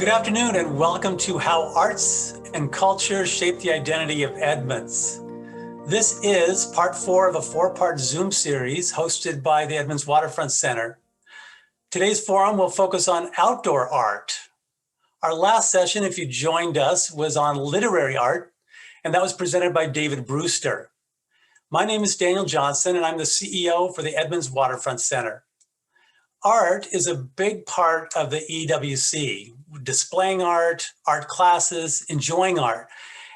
Good afternoon and welcome to How Arts and Culture Shape the Identity of Edmonds. This is part 4 of a 4-part Zoom series hosted by the Edmonds Waterfront Center. Today's forum will focus on outdoor art. Our last session, if you joined us, was on literary art, and that was presented by David Brewster. My name is Daniel Johnson, and I'm the CEO for the Edmonds Waterfront Center. Art is a big part of the EWC, displaying art, art classes, enjoying art.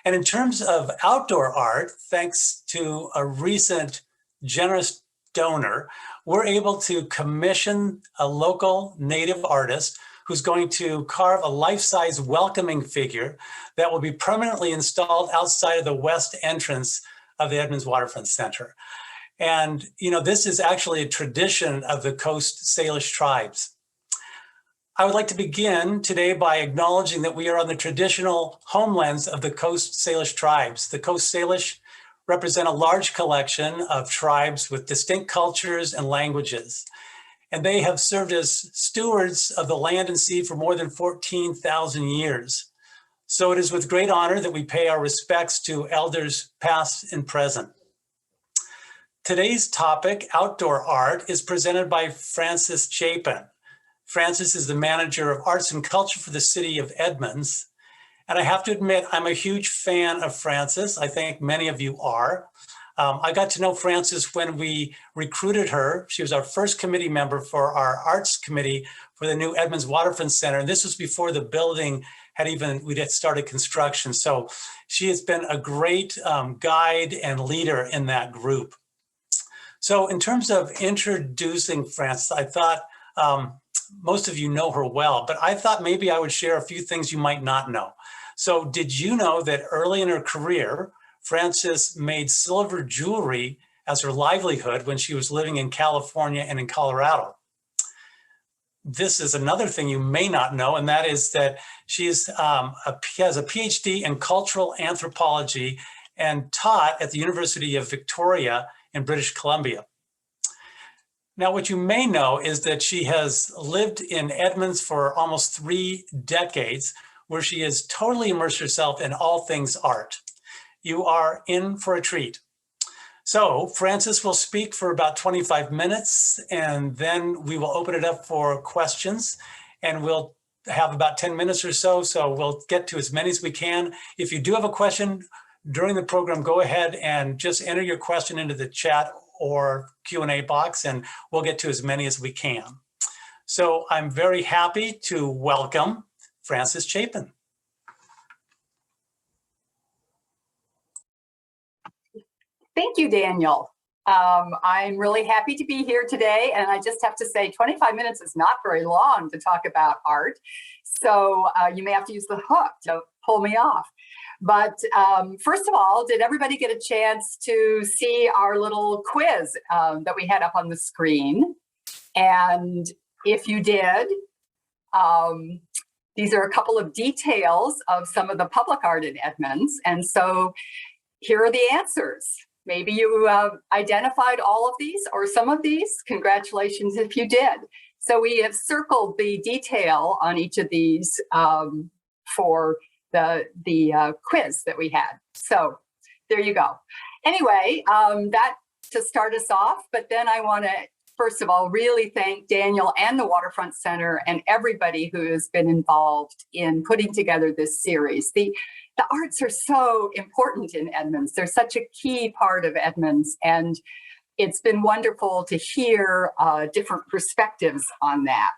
And in terms of outdoor art, thanks to a recent generous donor, we're able to commission a local native artist who's going to carve a life-size welcoming figure that will be permanently installed outside of the west entrance of the Edmonds Waterfront Center. And, this is actually a tradition of the Coast Salish tribes. I would like to begin today by acknowledging that we are on the traditional homelands of the Coast Salish tribes. The Coast Salish represent a large collection of tribes with distinct cultures and languages. And they have served as stewards of the land and sea for more than 14,000 years. So it is with great honor that we pay our respects to elders past and present. Today's topic, outdoor art, is presented by Francis Chapin. Francis is the manager of arts and culture for the city of Edmonds. And I have to admit, I'm a huge fan of Francis. I think many of you are. I got to know Francis when we recruited her. She was our first committee member for our arts committee for the new Edmonds Waterfront Center. And this was before the building we'd started construction. So she has been a great guide and leader in that group. So in terms of introducing Frances, I thought most of you know her well, but I thought maybe I would share a few things you might not know. So did you know that early in her career, Frances made silver jewelry as her livelihood when she was living in California and in Colorado? This is another thing you may not know, and that is that she has a PhD in cultural anthropology and taught at the University of Victoria in British Columbia. Now, what you may know is that she has lived in Edmonds for almost 3 decades, where she has totally immersed herself in all things art. You are in for a treat. So Frances will speak for about 25 minutes, and then we will open it up for questions, and we'll have about 10 minutes or so we'll get to as many as we can. If you do have a question during the program, go ahead and just enter your question into the chat or Q&A box, and we'll get to as many as we can. So I'm very happy to welcome Francis Chapin. Thank you, Daniel. I'm really happy to be here today, and I just have to say 25 minutes is not very long to talk about art, so you may have to use the hook to pull me off. But first of all, did everybody get a chance to see our little quiz that we had up on the screen? And if you did, these are a couple of details of some of the public art in Edmonds. And so here are the answers. Maybe you identified all of these or some of these. Congratulations if you did. So we have circled the detail on each of these for the quiz that we had. So there you go. Anyway, that to start us off, but then I want to first of all really thank Daniel and the Waterfront Center and everybody who has been involved in putting together this series. The arts are so important in Edmonds. They're such a key part of Edmonds, and it's been wonderful to hear different perspectives on that.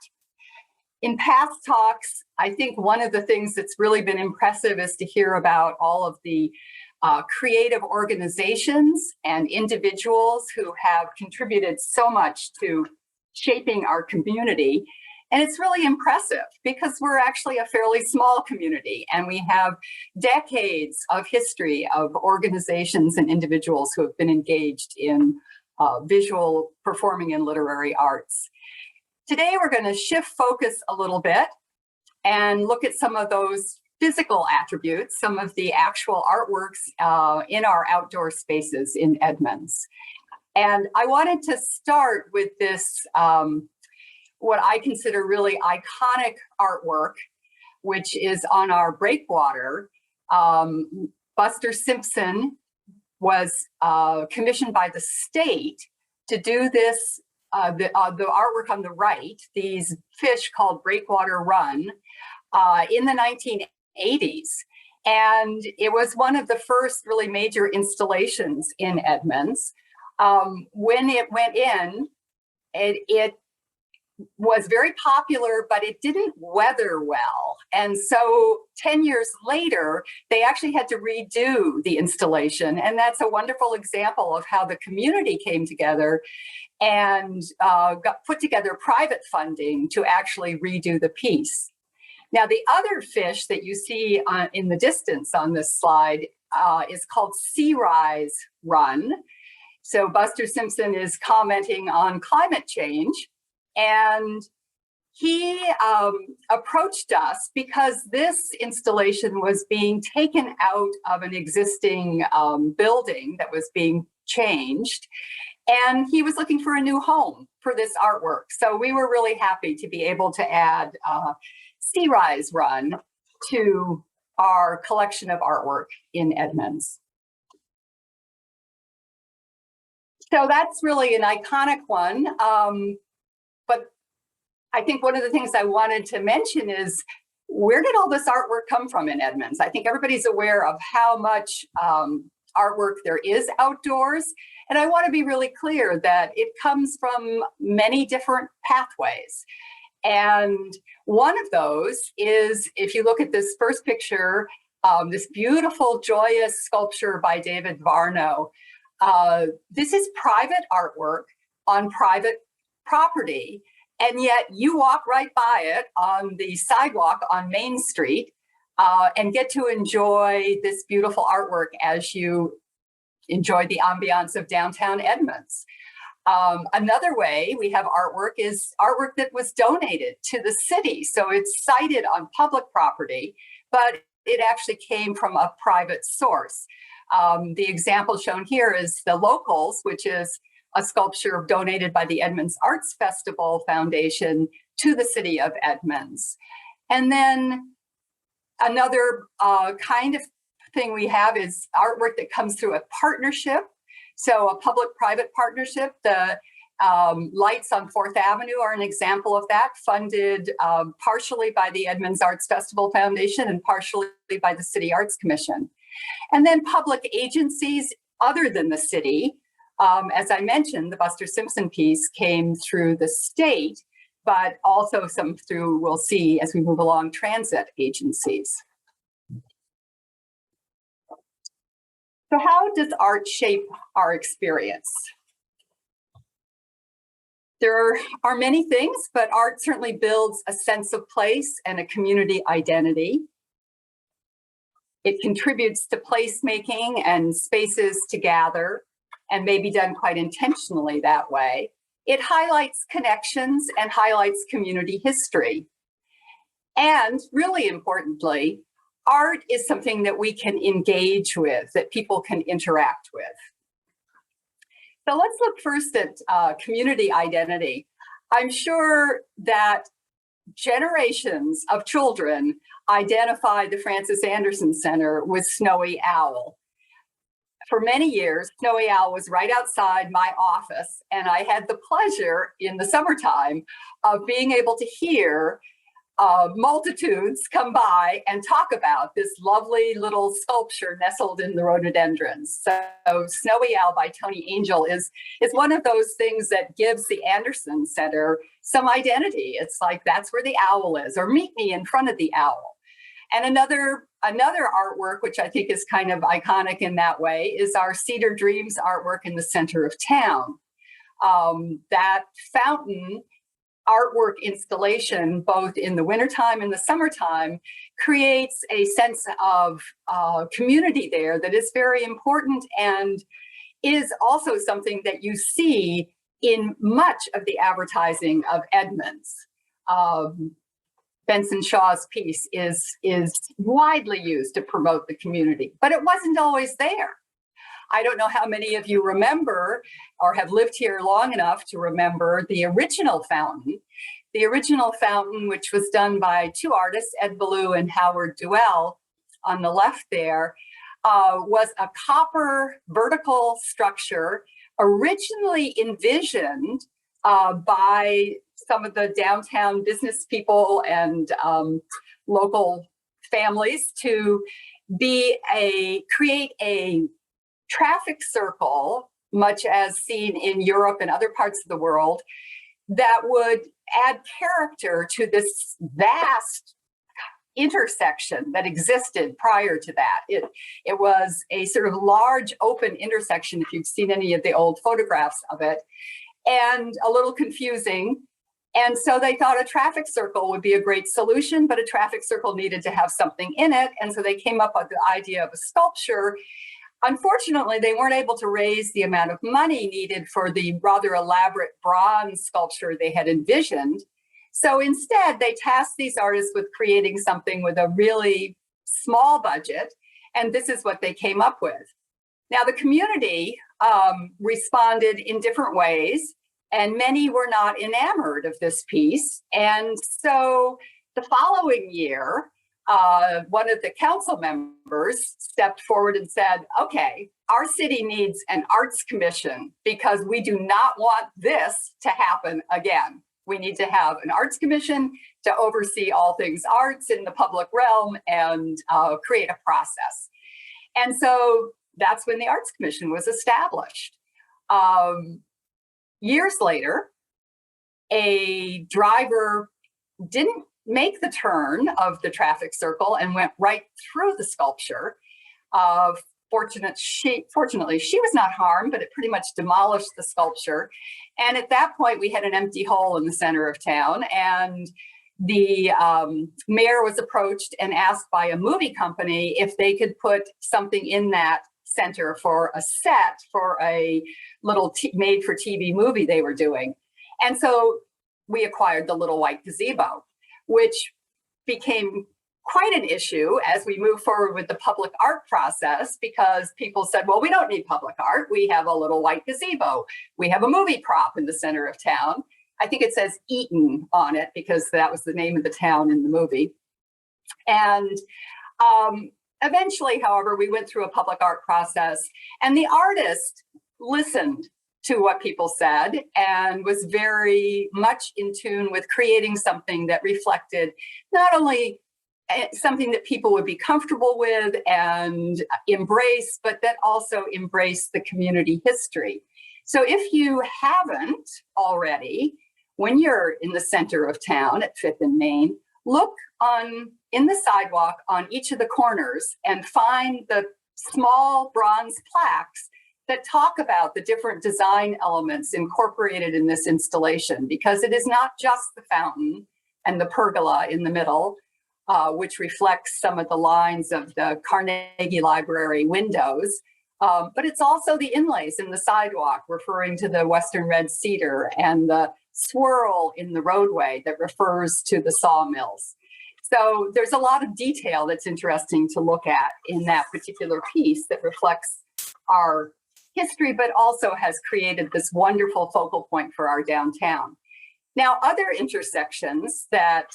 In past talks, I think one of the things that's really been impressive is to hear about all of the creative organizations and individuals who have contributed so much to shaping our community. And it's really impressive because we're actually a fairly small community, and we have decades of history of organizations and individuals who have been engaged in visual, performing, and literary arts. Today, we're going to shift focus a little bit and look at some of those physical attributes, some of the actual artworks in our outdoor spaces in Edmonds. And I wanted to start with this, what I consider really iconic artwork which is on our breakwater. Buster Simpson was commissioned by the state to do this, the artwork on the right, these fish called Breakwater Run, in the 1980s. And it was one of the first really major installations in Edmonds. When it went in, it was very popular, but it didn't weather well. And so 10 years later, they actually had to redo the installation. And that's a wonderful example of how the community came together and put together private funding to actually redo the piece. Now, the other fish that you see in the distance on this slide is called Sea Rise Run. So Buster Simpson is commenting on climate change. And he approached us because this installation was being taken out of an existing building that was being changed. And he was looking for a new home for this artwork. So we were really happy to be able to add Sea Rise Run to our collection of artwork in Edmonds. So that's really an iconic one. But I think one of the things I wanted to mention is, where did all this artwork come from in Edmonds? I think everybody's aware of how much artwork there is outdoors. And I want to be really clear that it comes from many different pathways. And one of those is, if you look at this first picture, this beautiful, joyous sculpture by David Varno. This is private artwork on private property, and yet you walk right by it on the sidewalk on Main Street and get to enjoy this beautiful artwork as you enjoy the ambiance of downtown Edmonds. Another way we have artwork is artwork that was donated to the city. So it's sited on public property, but it actually came from a private source. The example shown here is the Locals, which is a sculpture donated by the Edmonds Arts Festival Foundation to the city of Edmonds. And then another kind of thing we have is artwork that comes through a partnership. So a public-private partnership. The lights on 4th Avenue are an example of that, funded partially by the Edmonds Arts Festival Foundation and partially by the City Arts Commission. And then public agencies other than the city. As I mentioned, the Buster Simpson piece came through the state, but also some through, we'll see as we move along, transit agencies. So how does art shape our experience? There are many things, but art certainly builds a sense of place and a community identity. It contributes to placemaking and spaces to gather, and may be done quite intentionally that way. It highlights connections and highlights community history. And really importantly, art is something that we can engage with, that people can interact with. So let's look first at community identity. I'm sure that generations of children identify the Francis Anderson Center with Snowy Owl. For many years, Snowy Owl was right outside my office, and I had the pleasure in the summertime of being able to hear multitudes come by and talk about this lovely little sculpture nestled in the rhododendrons. So Snowy Owl by Tony Angel is one of those things that gives the Anderson Center some identity. It's like, that's where the owl is, or meet me in front of the owl. And another artwork, which I think is kind of iconic in that way, is our Cedar Dreams artwork in the center of town. That fountain artwork installation, both in the wintertime and the summertime, creates a sense of community there that is very important, and is also something that you see in much of the advertising of Edmonds. Benson Shaw's piece is widely used to promote the community, but it wasn't always there. I don't know how many of you remember or have lived here long enough to remember the original fountain. The original fountain, which was done by two artists, Ed Ballou and Howard Duell, on the left there, was a copper vertical structure originally envisioned by some of the downtown business people and local families to create a traffic circle, much as seen in Europe and other parts of the world, that would add character to this vast intersection that existed prior to that. It was a sort of large open intersection, if you've seen any of the old photographs of it, and a little confusing. And so they thought a traffic circle would be a great solution, but a traffic circle needed to have something in it. And so they came up with the idea of a sculpture. Unfortunately, they weren't able to raise the amount of money needed for the rather elaborate bronze sculpture they had envisioned. So instead, they tasked these artists with creating something with a really small budget, and this is what they came up with. Now, the community responded in different ways, and many were not enamored of this piece. And so the following year, one of the council members stepped forward and said, okay, our city needs an arts commission because we do not want this to happen again. We need to have an arts commission to oversee all things arts in the public realm and create a process. And so that's when the Arts Commission was established. Years later, a driver didn't make the turn of the traffic circle and went right through the sculpture. Fortunately, she was not harmed, but it pretty much demolished the sculpture. And at that point, we had an empty hole in the center of town. And the mayor was approached and asked by a movie company if they could put something in that center for a set for a little made-for-TV movie they were doing. And so we acquired the little white gazebo, which became quite an issue as we move forward with the public art process, because people said, well, we don't need public art. We have a little white gazebo. We have a movie prop in the center of town. I think it says Eaton on it because that was the name of the town in the movie. And eventually, however, we went through a public art process, and the artist listened to what people said and was very much in tune with creating something that reflected not only something that people would be comfortable with and embrace, but that also embraced the community history. So if you haven't already, when you're in the center of town at 5th and Main, look in the sidewalk on each of the corners and find the small bronze plaques that talk about the different design elements incorporated in this installation, because it is not just the fountain and the pergola in the middle, which reflects some of the lines of the Carnegie Library windows, but it's also the inlays in the sidewalk referring to the Western red cedar and the swirl in the roadway that refers to the sawmills. So there's a lot of detail that's interesting to look at in that particular piece that reflects our history, but also has created this wonderful focal point for our downtown. Now, other intersections that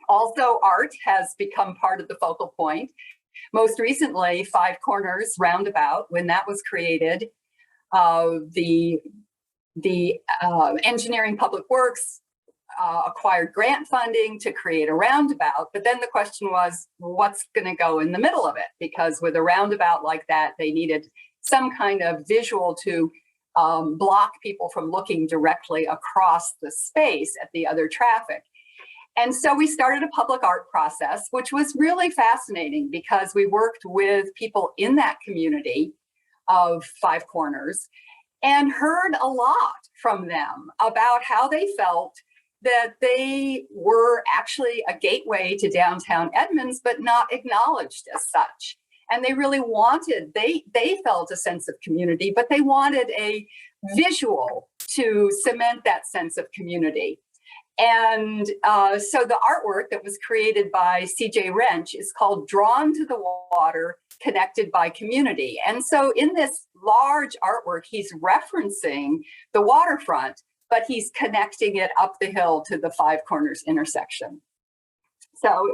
also art has become part of the focal point. Most recently, Five Corners Roundabout, when that was created, the Engineering Public Works acquired grant funding to create a roundabout, but then the question was, what's going to go in the middle of it? Because with a roundabout like that, they needed some kind of visual to block people from looking directly across the space at the other traffic. And so we started a public art process, which was really fascinating because we worked with people in that community of Five Corners and heard a lot from them about how they felt that they were actually a gateway to downtown Edmonds, but not acknowledged as such. And they really wanted, they felt a sense of community, but they wanted a visual to cement that sense of community. And so the artwork that was created by CJ Wrench is called Drawn to the Water, Connected by Community. And so in this large artwork, he's referencing the waterfront, but he's connecting it up the hill to the Five Corners intersection. So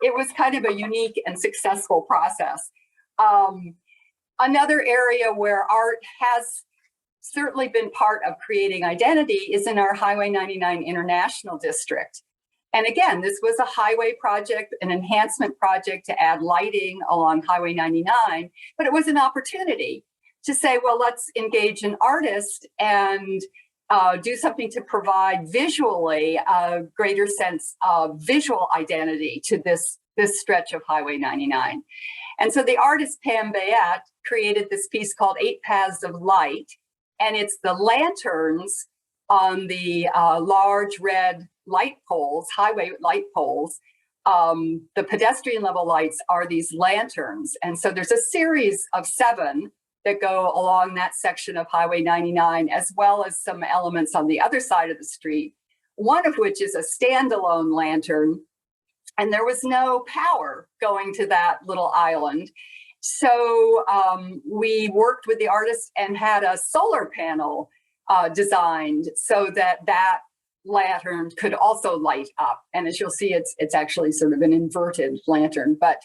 it was kind of a unique and successful process. Another area where art has certainly been part of creating identity is in our Highway 99 International District. And again, this was a highway project, an enhancement project to add lighting along Highway 99, but it was an opportunity to say, well, let's engage an artist and do something to provide visually a greater sense of visual identity to this stretch of Highway 99. And so the artist Pam Bayette created this piece called 8 Paths of Light, and it's the lanterns on the large red light poles, highway light poles. The pedestrian level lights are these lanterns. And so there's a series of 7 that go along that section of Highway 99, as well as some elements on the other side of the street, one of which is a standalone lantern. And there was no power going to that little island. So we worked with the artist and had a solar panel designed so that that lantern could also light up. And as you'll see, it's actually sort of an inverted lantern. But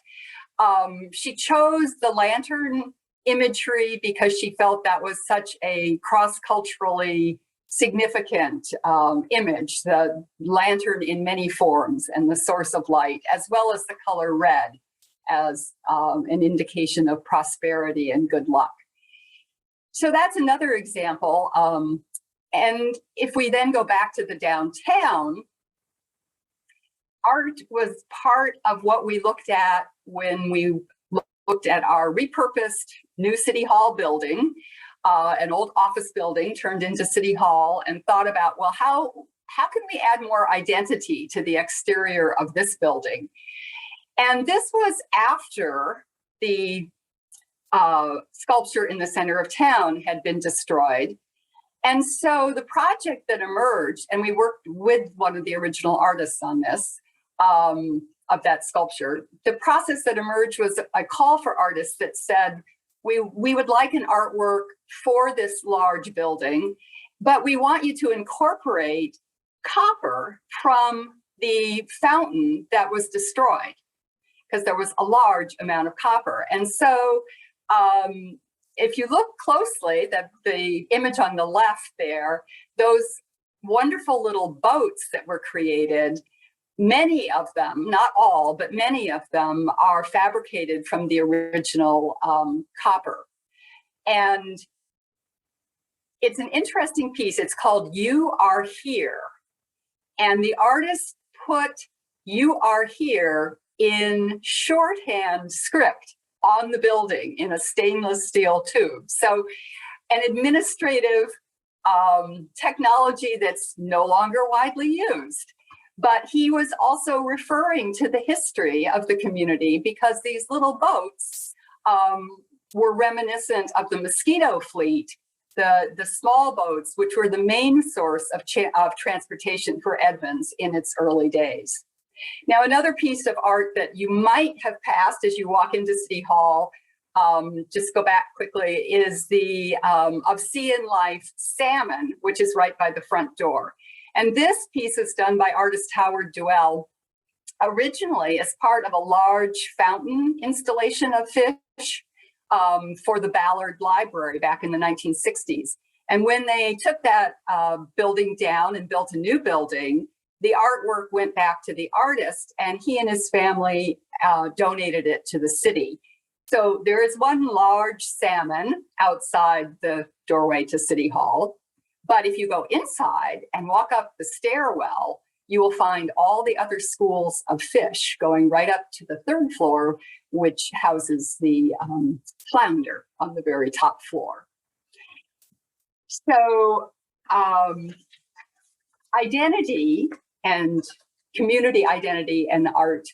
she chose the lantern imagery because she felt that was such a cross-culturally significant image, the lantern in many forms and the source of light, as well as the color red as an indication of prosperity and good luck. So that's another example. And if we then go back to the downtown, art was part of what we looked at when we looked at our repurposed new City Hall building, an old office building turned into City Hall, and thought about, well, how can we add more identity to the exterior of this building? And this was after the sculpture in the center of town had been destroyed. And so the project that emerged, and we worked with one of the original artists on this, of that sculpture, the process that emerged was a call for artists that said, we would like an artwork for this large building, but we want you to incorporate copper from the fountain that was destroyed, because there was a large amount of copper. And so if you look closely, the image on the left there, those wonderful little boats that were created, many of them, not all, but many of them are fabricated from the original copper. And it's an interesting piece. It's called You Are Here. And the artist put You Are Here in shorthand script on the building in a stainless steel tube. So an administrative technology that's no longer widely used. But he was also referring to the history of the community, because these little boats were reminiscent of the Mosquito fleet, the small boats, which were the main source of transportation for Edmonds in its early days. Now, another piece of art that you might have passed as you walk into City Hall, just go back quickly, is the Of Sea and Life salmon, which is right by the front door. And this piece is done by artist Howard Duell, originally as part of a large fountain installation of fish for the Ballard Library back in the 1960s. And when they took that building down and built a new building, the artwork went back to the artist, and he and his family donated it to the city. So there is one large salmon outside the doorway to City Hall. But if you go inside and walk up the stairwell, you will find all the other schools of fish going right up to the 3rd floor, which houses the flounder on the very top floor. So identity and community identity and art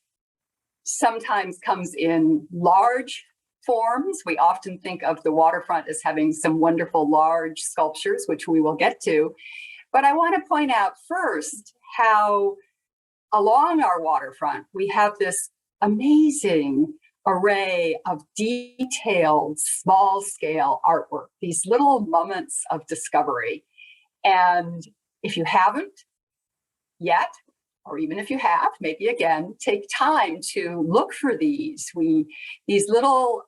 sometimes comes in large forms. We often think of the waterfront as having some wonderful large sculptures, which we will get to. But I want to point out first how along our waterfront, we have this amazing array of detailed, small scale artwork, these little moments of discovery. And If you haven't yet, or even if you have, maybe again, take time to look for these. These little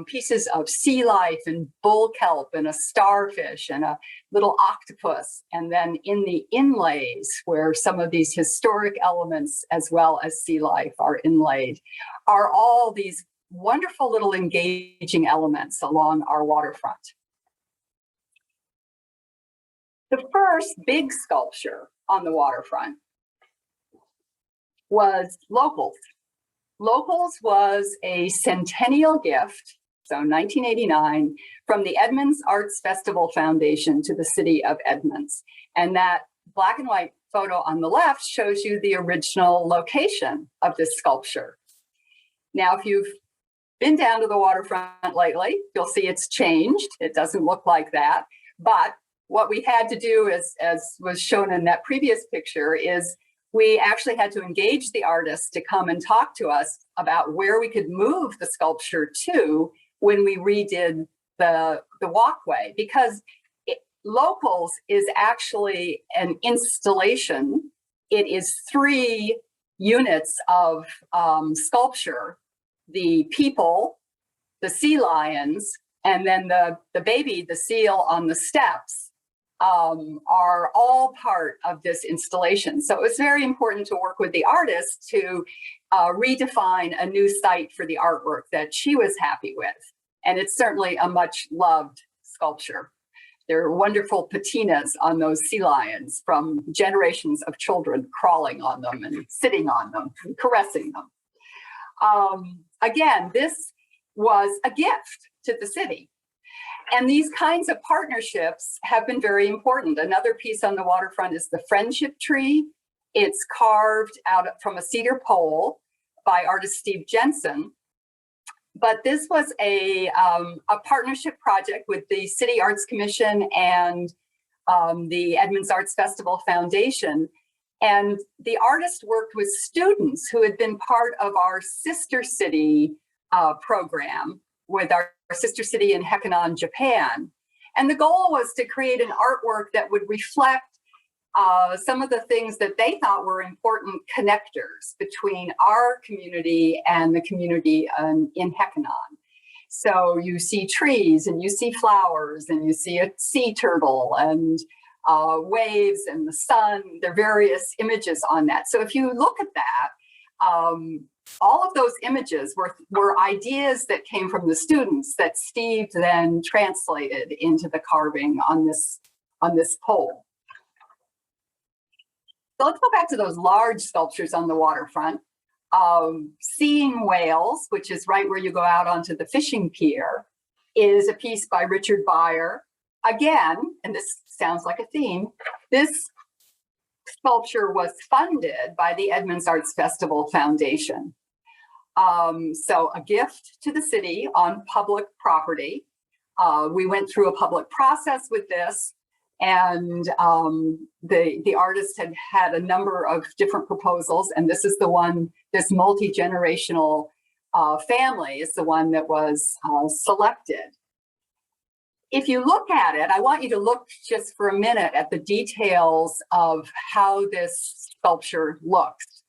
pieces of sea life and bull kelp and a starfish and a little octopus, and then in the inlays where some of these historic elements as well as sea life are inlaid, are all these wonderful little engaging elements along our waterfront. The first big sculpture on the waterfront was Locals. Locals was a centennial gift, so 1989, from the Edmonds Arts Festival Foundation to the city of Edmonds. And that black and white photo on the left shows you the original location of this sculpture. Now, if you've been down to the waterfront lately, you'll see it's changed. It doesn't look like that. But what we had to do, as was shown in that previous picture, is we actually had to engage the artist to come and talk to us about where we could move the sculpture to when we redid the walkway, because Locals is actually an installation. It is 3 units of sculpture: the people, the sea lions, and then the baby, the seal on the steps, are all part of this installation. So it was very important to work with the artist to redefine a new site for the artwork that she was happy with. And it's certainly a much loved sculpture. There are wonderful patinas on those sea lions from generations of children crawling on them and sitting on them and caressing them. Again, this was a gift to the city. And these kinds of partnerships have been very important. Another piece on the waterfront is the friendship tree. It's carved out from a cedar pole by artist Steve Jensen. But this was a partnership project with the City Arts Commission and the Edmonds Arts Festival Foundation. And the artist worked with students who had been part of our sister city program with our sister city in Hekinan, Japan. And the goal was to create an artwork that would reflect some of the things that they thought were important connectors between our community and the community in Hekinan. So you see trees and you see flowers and you see a sea turtle and waves and the sun. There are various images on that. So if you look at that, all of those images were ideas that came from the students that Steve then translated into the carving on this pole. So let's go back to those large sculptures on the waterfront. Seeing Whales, which is right where you go out onto the fishing pier, is a piece by Richard Beyer. Again, and this sounds like a theme, this sculpture was funded by the Edmonds Arts Festival Foundation. So a gift to the city on public property. We went through a public process with this, and the artist had a number of different proposals, and this is the one, this multi-generational family is the one that was selected. If you look at it, I want you to look just for a minute at the details of how this sculpture looks.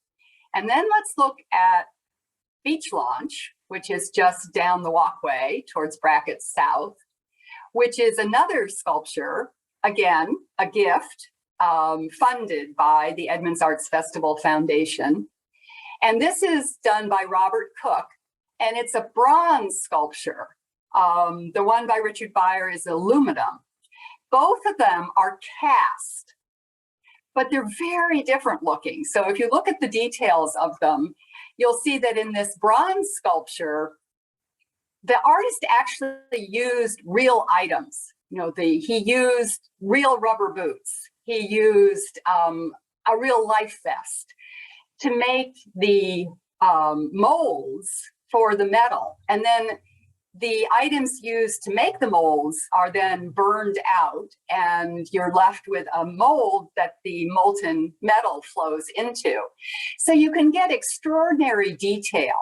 And then let's look at Beach Launch, which is just down the walkway towards Brackett South, which is another sculpture, again, a gift funded by the Edmonds Arts Festival Foundation. And this is done by Robert Cook, and it's a bronze sculpture. The one by Richard Beyer is aluminum. Both of them are cast, but they're very different looking. So if you look at the details of them, you'll see that in this bronze sculpture, the artist actually used real items. You know, he used real rubber boots. He used a real life vest to make the molds for the metal. And then the items used to make the molds are then burned out, and you're left with a mold that the molten metal flows into. So you can get extraordinary detail.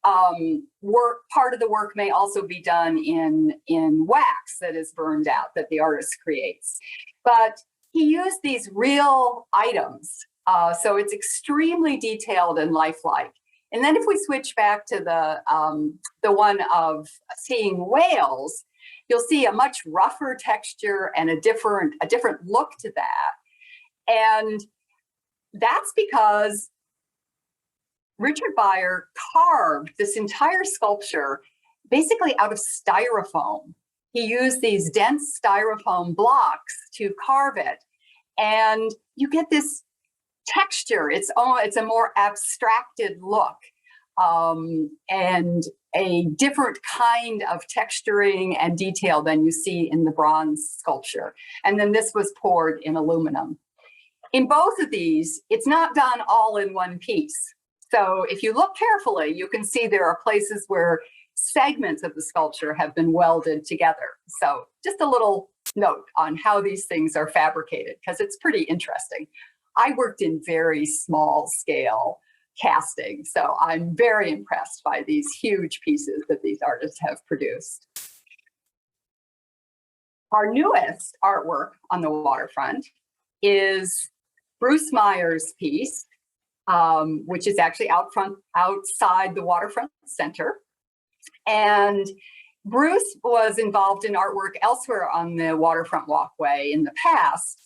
Part of the work may also be done in wax that is burned out, that the artist creates. But he used these real items. So it's extremely detailed and lifelike. And then if we switch back to the one of seeing whales, you'll see a much rougher texture and a different look to that. And that's because Richard Beyer carved this entire sculpture basically out of styrofoam. He used these dense styrofoam blocks to carve it. And you get this texture. It's a more abstracted look, and a different kind of texturing and detail than you see in the bronze sculpture. And then this was poured in aluminum. In both of these, it's not done all in one piece. So if you look carefully, you can see there are places where segments of the sculpture have been welded together. So just a little note on how these things are fabricated, because it's pretty interesting. I worked in very small scale casting, so I'm very impressed by these huge pieces that these artists have produced. Our newest artwork on the waterfront is Bruce Meyer's piece, which is actually outside the waterfront center. And Bruce was involved in artwork elsewhere on the waterfront walkway in the past.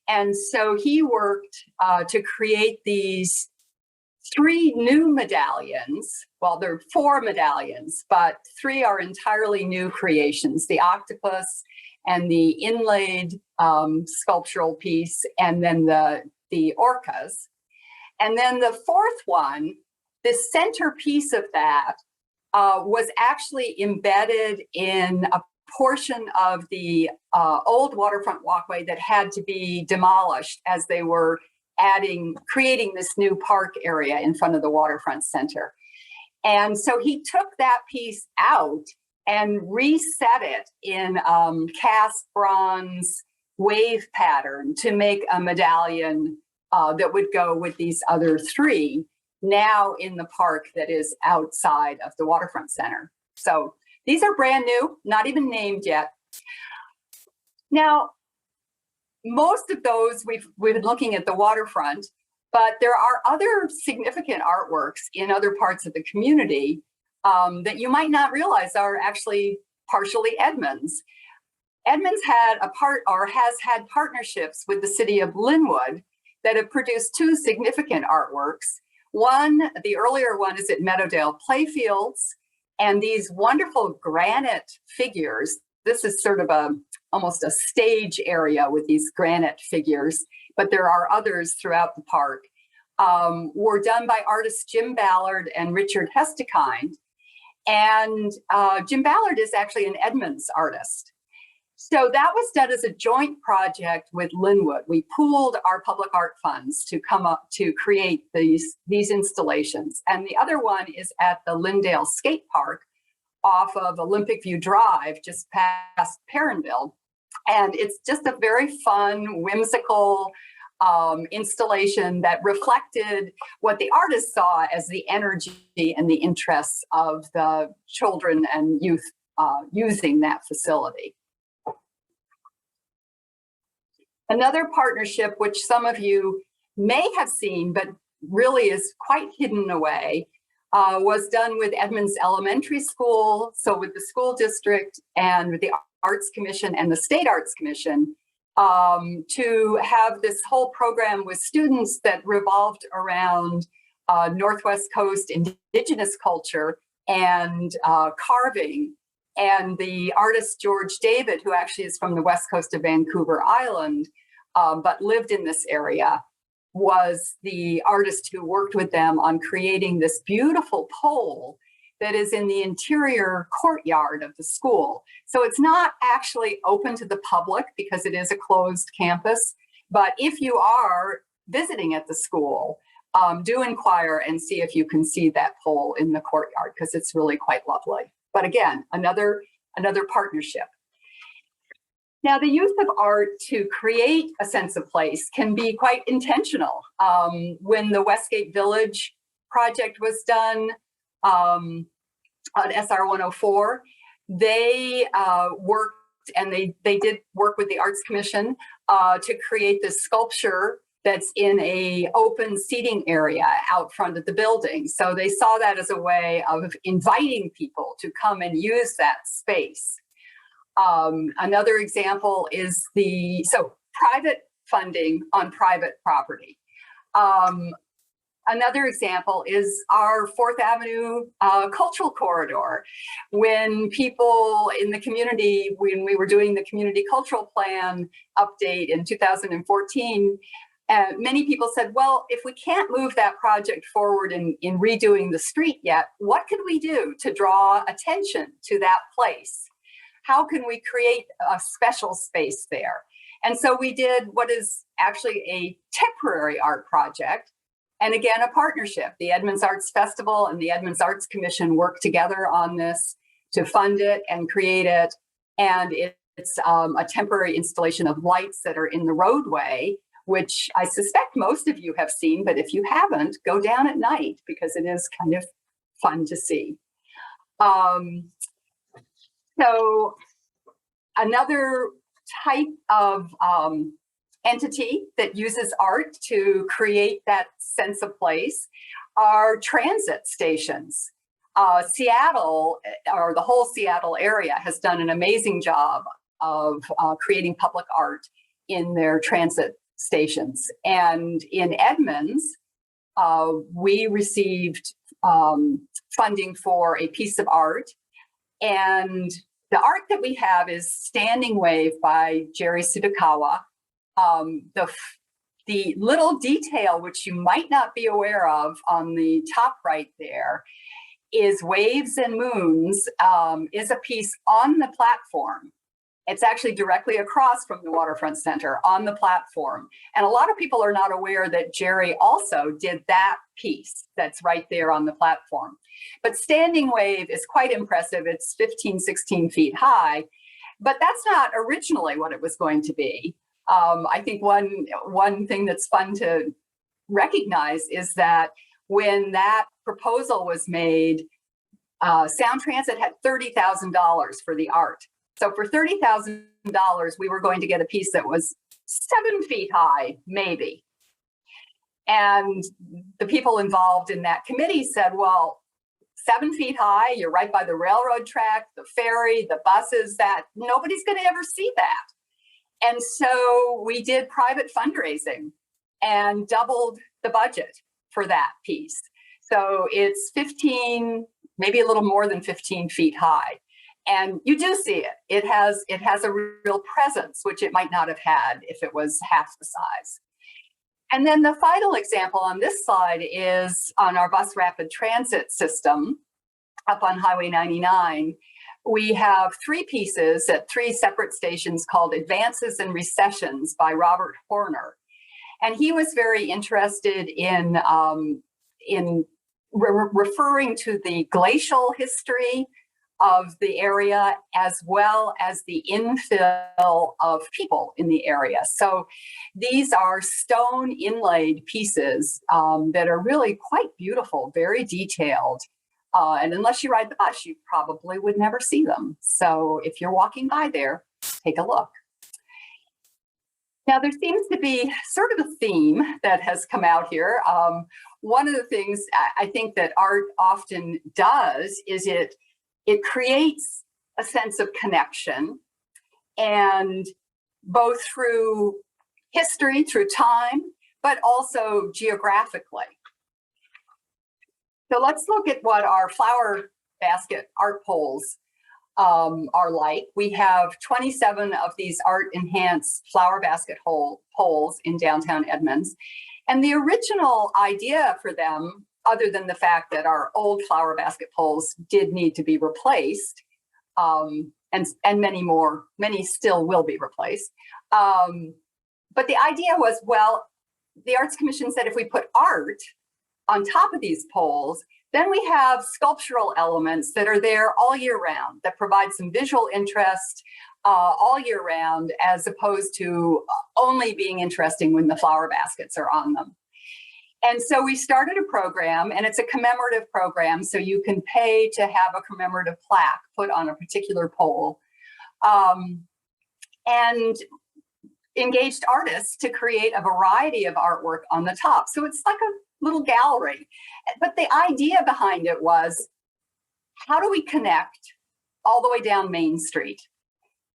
And so he worked to create these 3 new medallions. Well, there are 4 medallions, but 3 are entirely new creations: the octopus and the inlaid sculptural piece, and then the orcas. And then the 4th one, the centerpiece of that, was actually embedded in a portion of the old waterfront walkway that had to be demolished as they were creating this new park area in front of the waterfront center. And so he took that piece out and reset it in cast bronze wave pattern to make a medallion that would go with these other 3, now in the park that is outside of the waterfront center. So these are brand new, not even named yet. Now, most of those we've been looking at the waterfront, but there are other significant artworks in other parts of the community that you might not realize are actually partially Edmonds. Edmonds has had partnerships with the city of Linwood that have produced 2 significant artworks. One, the earlier one, is at Meadowdale Playfields, and these wonderful granite figures. This is sort of almost a stage area with these granite figures, but there are others throughout the park, were done by artists Jim Ballard and Richard Hestekind. And Jim Ballard is actually an Edmonds artist. So that was done as a joint project with Linwood. We pooled our public art funds to come up to create these installations. And the other one is at the Lyndale Skate Park off of Olympic View Drive, just past Perrinville. And it's just a very fun, whimsical installation that reflected what the artist saw as the energy and the interests of the children and youth using that facility. Another partnership, which some of you may have seen, but really is quite hidden away, was done with Edmonds Elementary School, so with the school district and with the Arts Commission and the State Arts Commission, to have this whole program with students that revolved around Northwest Coast Indigenous culture and carving. And the artist George David, who actually is from the west coast of Vancouver Island, but lived in this area, was the artist who worked with them on creating this beautiful pole that is in the interior courtyard of the school. So it's not actually open to the public because it is a closed campus. But if you are visiting at the school, do inquire and see if you can see that pole in the courtyard, because it's really quite lovely. But again, another partnership. Now, the use of art to create a sense of place can be quite intentional. When the Westgate Village project was done on SR 104, they worked and they did work with the Arts Commission to create this sculpture that's in a open seating area out front of the building. So they saw that as a way of inviting people to come and use that space. Another example is private funding on private property. Another example is our 4th Avenue cultural corridor. When people in the community, when we were doing the community cultural plan update in 2014, many people said, well, if we can't move that project forward in redoing the street yet, what could we do to draw attention to that place? How can we create a special space there? And so we did what is actually a temporary art project. And again, a partnership. The Edmonds Arts Festival and the Edmonds Arts Commission worked together on this to fund it and create it. And it's a temporary installation of lights that are in the roadway, which I suspect most of you have seen, but if you haven't, go down at night because it is kind of fun to see. So another type of entity that uses art to create that sense of place are transit stations. Seattle, or the whole Seattle area, has done an amazing job of creating public art in their transit stations. And in Edmonds, we received funding for a piece of art. And the art that we have is Standing Wave by Jerry Sudakawa. The little detail which you might not be aware of on the top right there is Waves and Moons is a piece on the platform. It's actually directly across from the Waterfront Center on the platform. And a lot of people are not aware that Jerry also did that piece that's right there on the platform. But Standing Wave is quite impressive. It's 15, 16 feet high, but that's not originally what it was going to be. I think one thing that's fun to recognize is that when that proposal was made, Sound Transit had $30,000 for the art. So for $30,000, we were going to get a piece that was 7 feet high, maybe. And the people involved in that committee said, well, 7 feet high, you're right by the railroad track, the ferry, the buses, that nobody's going to ever see that. And so we did private fundraising and doubled the budget for that piece. So it's 15, maybe a little more than 15 feet high. And you do see it. It has a real presence, which it might not have had if it was half the size. And then the final example on this slide is on our bus rapid transit system up on Highway 99. We have 3 pieces at 3 separate stations called Advances and Recessions by Robert Horner. And he was very interested in referring to the glacial history of the area, as well as the infill of people in the area. So these are stone inlaid pieces that are really quite beautiful, very detailed. And unless you ride the bus, you probably would never see them. So if you're walking by there, take a look. Now, there seems to be sort of a theme that has come out here. One of the things I think that art often does is it creates a sense of connection, and both through history, through time, but also geographically. So let's look at what our flower basket art poles are like. We have 27 of these art enhanced flower basket poles in downtown Edmonds. And the original idea for them, other than the fact that our old flower basket poles did need to be replaced, and many still will be replaced. But the idea was, well, the Arts Commission said if we put art on top of these poles, then we have sculptural elements that are there all year round, that provide some visual interest all year round, as opposed to only being interesting when the flower baskets are on them. And so we started a program, and it's a commemorative program, so you can pay to have a commemorative plaque put on a particular pole. and engaged artists to create a variety of artwork on the top. So it's like a little gallery. But the idea behind it was, how do we connect all the way down Main Street?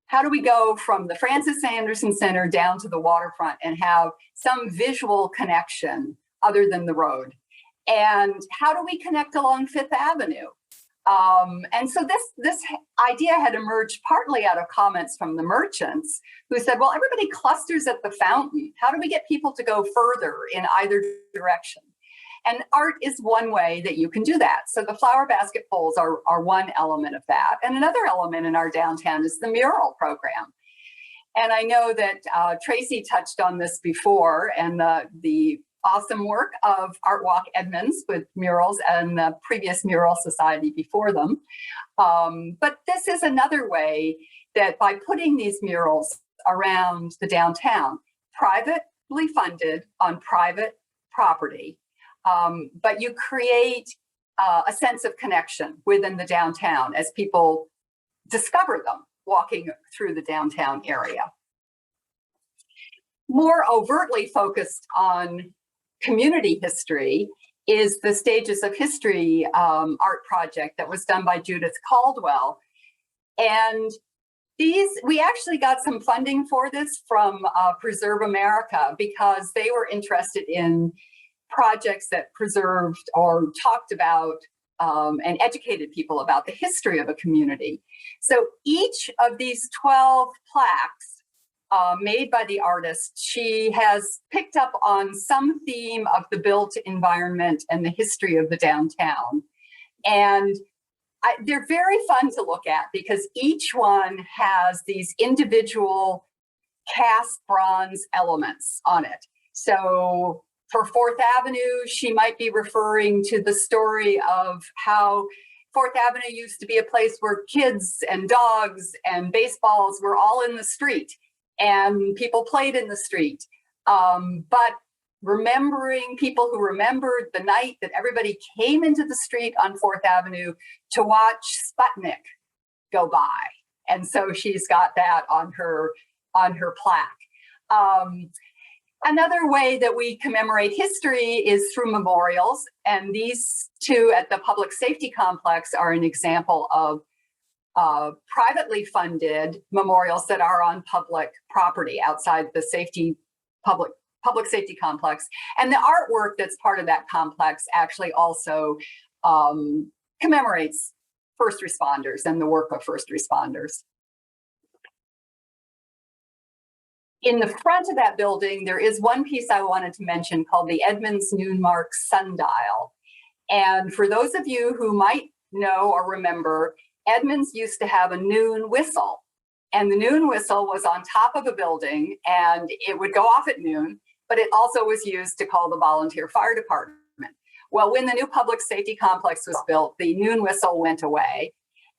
How do we go from the Francis Anderson Center down to the waterfront and have some visual connection other than the road? And how do we connect along Fifth Avenue? And so this idea had emerged partly out of comments from the merchants who said, well, everybody clusters at the fountain. How do we get people to go further in either direction? And art is one way that you can do that. So the flower basket poles are one element of that. And another element in our downtown is the mural program. And I know that Tracy touched on this before, and the awesome work of Art Walk Edmonds with murals and the previous Mural Society before them. But this is another way that by putting these murals around the downtown, privately funded on private property, but you create a sense of connection within the downtown as people discover them walking through the downtown area. More overtly focused on community history is the Stages of History art project that was done by Judith Caldwell. And we actually got some funding for this from Preserve America, because they were interested in projects that preserved or talked about and educated people about the history of a community. So each of these 12 plaques made by the artist, she has picked up on some theme of the built environment and the history of the downtown. And they're very fun to look at because each one has these individual cast bronze elements on it. So for Fourth Avenue, she might be referring to the story of how Fourth Avenue used to be a place where kids and dogs and baseballs were all in the street and people played in the street. But remembering people who remembered the night that everybody came into the street on Fourth Avenue to watch Sputnik go by. And so she's got that on her plaque. Another way that we commemorate history is through memorials. And these two at the Public Safety Complex are an example of privately funded memorials that are on public property outside the public safety complex. And the artwork that's part of that complex actually also commemorates first responders and the work of first responders. In the front of that building, there is one piece I wanted to mention called the Edmonds Noonmark Sundial. And for those of you who might know or remember, Edmonds used to have a noon whistle. And the noon whistle was on top of a building and it would go off at noon, but it also was used to call the volunteer fire department. Well, when the new public safety complex was built, the noon whistle went away.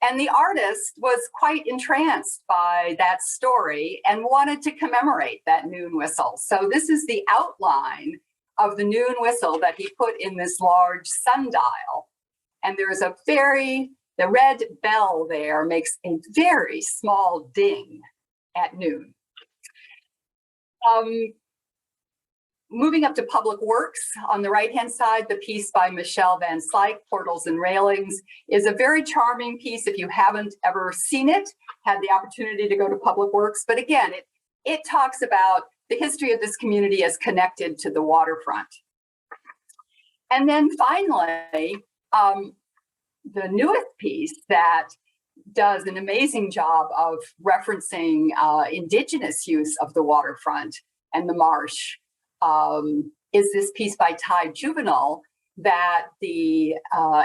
And the artist was quite entranced by that story and wanted to commemorate that noon whistle. So this is the outline of the noon whistle that he put in this large sundial. And there's the red bell there makes a very small ding at noon. Moving up to Public Works, on the right-hand side, the piece by Michelle Van Slyke, Portals and Railings, is a very charming piece. If you haven't ever seen it, had the opportunity to go to Public Works. But again, it talks about the history of this community as connected to the waterfront. And then finally, the newest piece that does an amazing job of referencing Indigenous use of the waterfront and the marsh is this piece by Ty Juvenile that the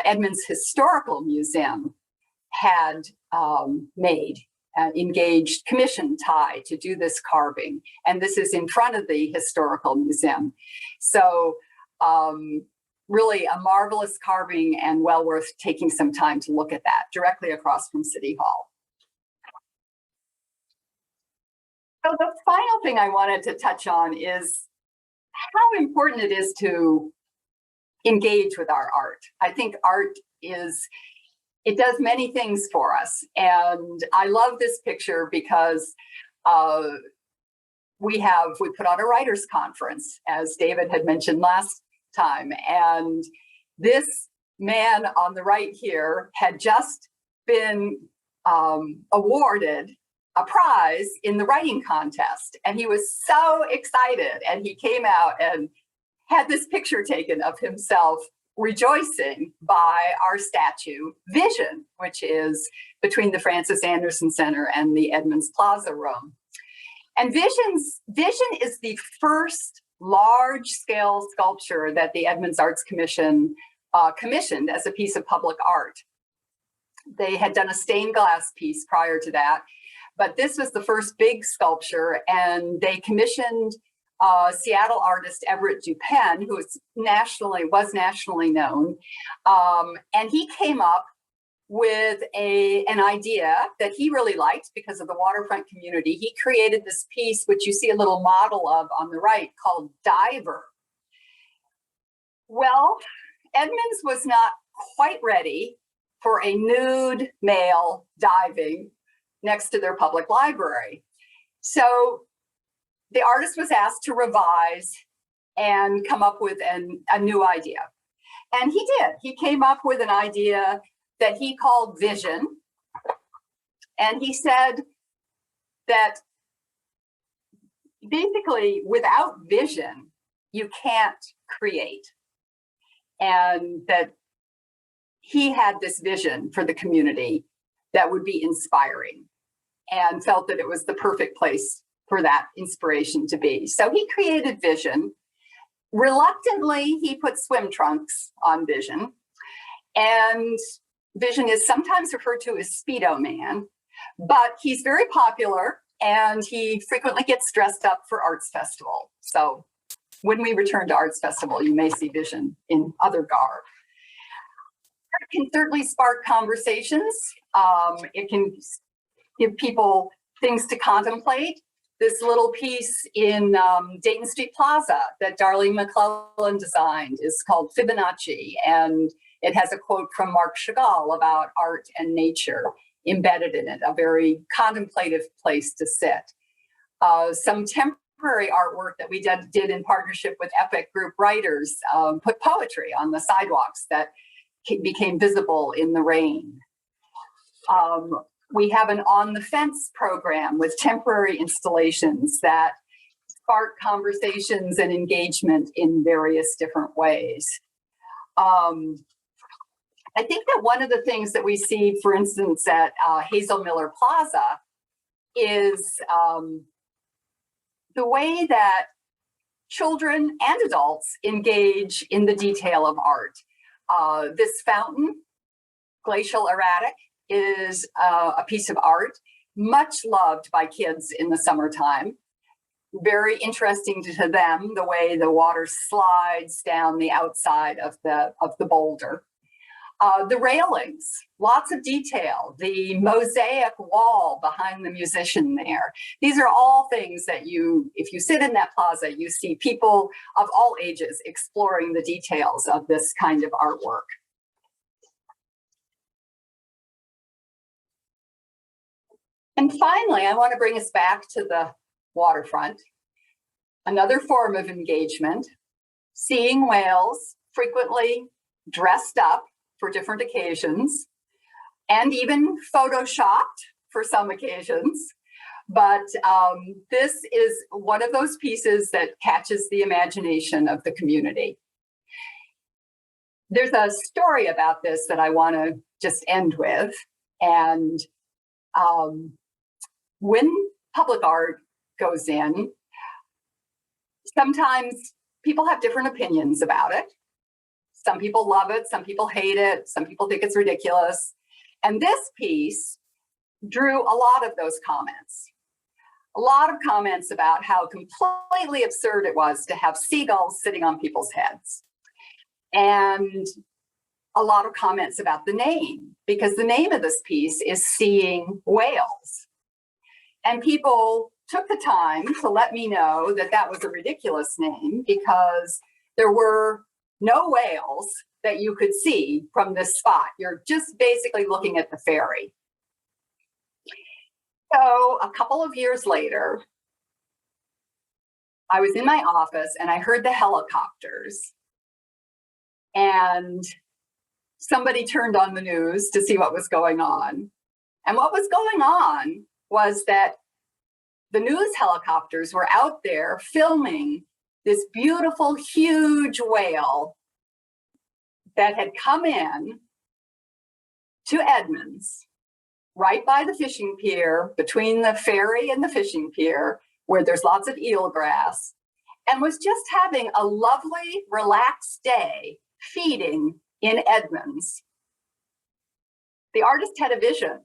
Edmonds Historical Museum had made, commissioned Ty to do this carving. And this is in front of the Historical Museum. So really a marvelous carving and well worth taking some time to look at that, directly across from City Hall. So the final thing I wanted to touch on is how important it is to engage with our art. I think art it does many things for us. And I love this picture because we put on a writers' conference, as David had mentioned last time, and this man on the right here had just been awarded a prize in the writing contest, and he was so excited, and he came out and had this picture taken of himself rejoicing by our statue Vision, which is between the Francis Anderson Center and the Edmonds Plaza Room. And Vision is the first large-scale sculpture that the Edmonds Arts Commission commissioned as a piece of public art. They had done a stained glass piece prior to that, but this was the first big sculpture, and they commissioned Seattle artist Everett Dupin, who was nationally known, and he came up with an idea that he really liked because of the waterfront community. He created this piece, which you see a little model of on the right, called Diver. Well, Edmonds was not quite ready for a nude male diving next to their public library. So the artist was asked to revise and come up with a new idea. And he did. He came up with an idea that he called Vision. And he said that basically without vision, you can't create. And that he had this vision for the community that would be inspiring, and felt that it was the perfect place for that inspiration to be. So he created Vision. Reluctantly, he put swim trunks on Vision. And Vision is sometimes referred to as Speedo Man, but he's very popular, and he frequently gets dressed up for Arts Festival. So when we return to Arts Festival, you may see Vision in other garb. It can certainly spark conversations. It can give people things to contemplate. This little piece in Dayton Street Plaza that Darlene McClellan designed is called Fibonacci, and it has a quote from Marc Chagall about art and nature embedded in it, a very contemplative place to sit. Some temporary artwork that we did in partnership with Epic Group Writers put poetry on the sidewalks that became visible in the rain. We have an On the Fence program with temporary installations that spark conversations and engagement in various different ways. I think that one of the things that we see, for instance, at Hazel Miller Plaza is the way that children and adults engage in the detail of art. This fountain, Glacial Erratic, is a piece of art, much loved by kids in the summertime. Very interesting to them, the way the water slides down the outside of the boulder. The railings, lots of detail, the mosaic wall behind the musician there. These are all things that if you sit in that plaza, you see people of all ages exploring the details of this kind of artwork. And finally, I want to bring us back to the waterfront. Another form of engagement, seeing whales frequently dressed up for different occasions, and even photoshopped for some occasions. But this is one of those pieces that catches the imagination of the community. There's a story about this that I want to just end with. And when public art goes in, sometimes people have different opinions about it. Some people love it, some people hate it, some people think it's ridiculous. And this piece drew a lot of those comments. A lot of comments about how completely absurd it was to have seagulls sitting on people's heads. And a lot of comments about the name, because the name of this piece is Seeing Whales. And people took the time to let me know that that was a ridiculous name because there were no whales that you could see from this spot. You're just basically looking at the ferry. So a couple of years later, I was in my office and I heard the helicopters, and somebody turned on the news to see what was going on. And what was going on was that the news helicopters were out there filming this beautiful, huge whale that had come in to Edmonds, right by the fishing pier, between the ferry and the fishing pier, where there's lots of eelgrass, and was just having a lovely, relaxed day feeding in Edmonds. The artist had a vision,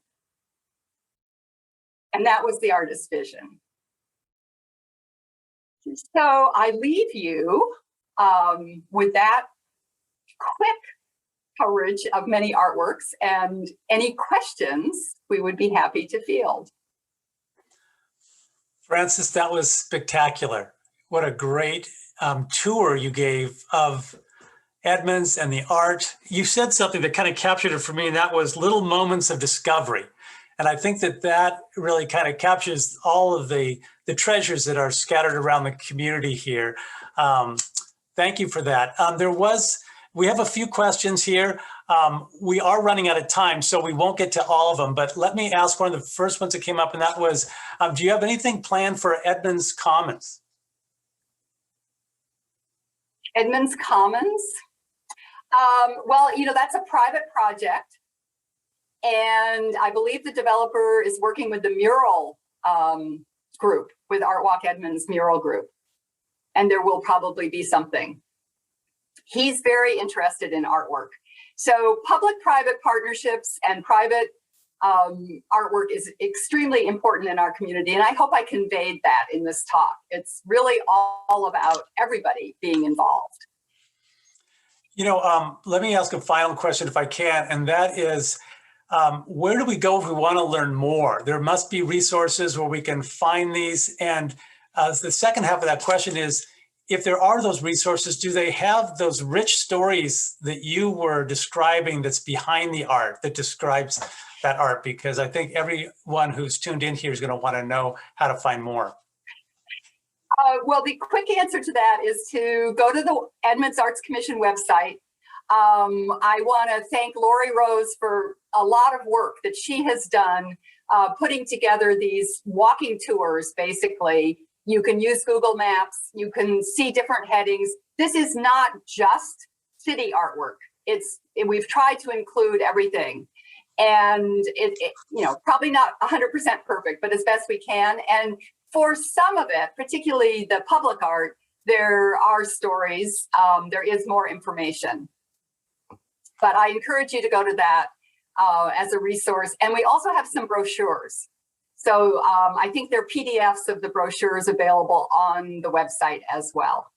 and that was the artist's vision. So I leave you with that quick coverage of many artworks, and any questions we would be happy to field. Frances, that was spectacular. What a great tour you gave of Edmonds and the art. You said something that kind of captured it for me, and that was little moments of discovery. And I think that that really kind of captures all of the treasures that are scattered around the community here. Thank you for that. We have a few questions here. We are running out of time, so we won't get to all of them, but let me ask one of the first ones that came up, and that was, do you have anything planned for Edmonds Commons? Edmonds Commons? Well, that's a private project, and I believe the developer is working with the mural group, with Art Walk Edmonds mural group, and there will probably be something. He's very interested in artwork. So public-private partnerships and private artwork is extremely important in our community, and I hope I conveyed that in this talk. It's really all about everybody being involved. Let me ask a final question if I can, and that is, where do we go if we want to learn more? There must be resources where we can find these. And the second half of that question is, if there are those resources, do they have those rich stories that you were describing that's behind the art, that describes that art? Because I think everyone who's tuned in here is going to want to know how to find more. Well, the quick answer to that is to go to the Edmonds Arts Commission website. I want to thank Lori Rose for a lot of work that she has done putting together these walking tours. Basically, you can use Google Maps, you can see different headings. This is not just city artwork. We've tried to include everything, and probably not 100% perfect, but as best we can. And for some of it, particularly the public art, there are stories, there is more information. But I encourage you to go to that as a resource. And we also have some brochures. So I think there are PDFs of the brochures available on the website as well.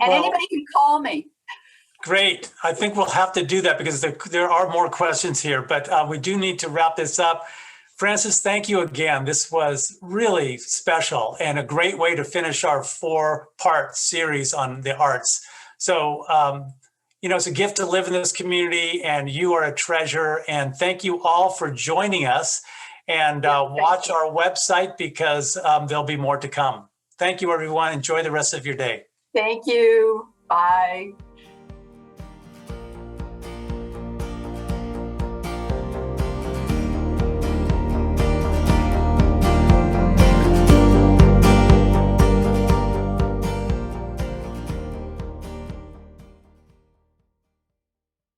And anybody can call me. Great. I think we'll have to do that because there are more questions here, but we do need to wrap this up. Frances, thank you again. This was really special and a great way to finish our 4-part series on the arts. So, it's a gift to live in this community, and you are a treasure. And thank you all for joining us. And watch our website because there'll be more to come. Thank you, everyone. Enjoy the rest of your day. Thank you. Bye.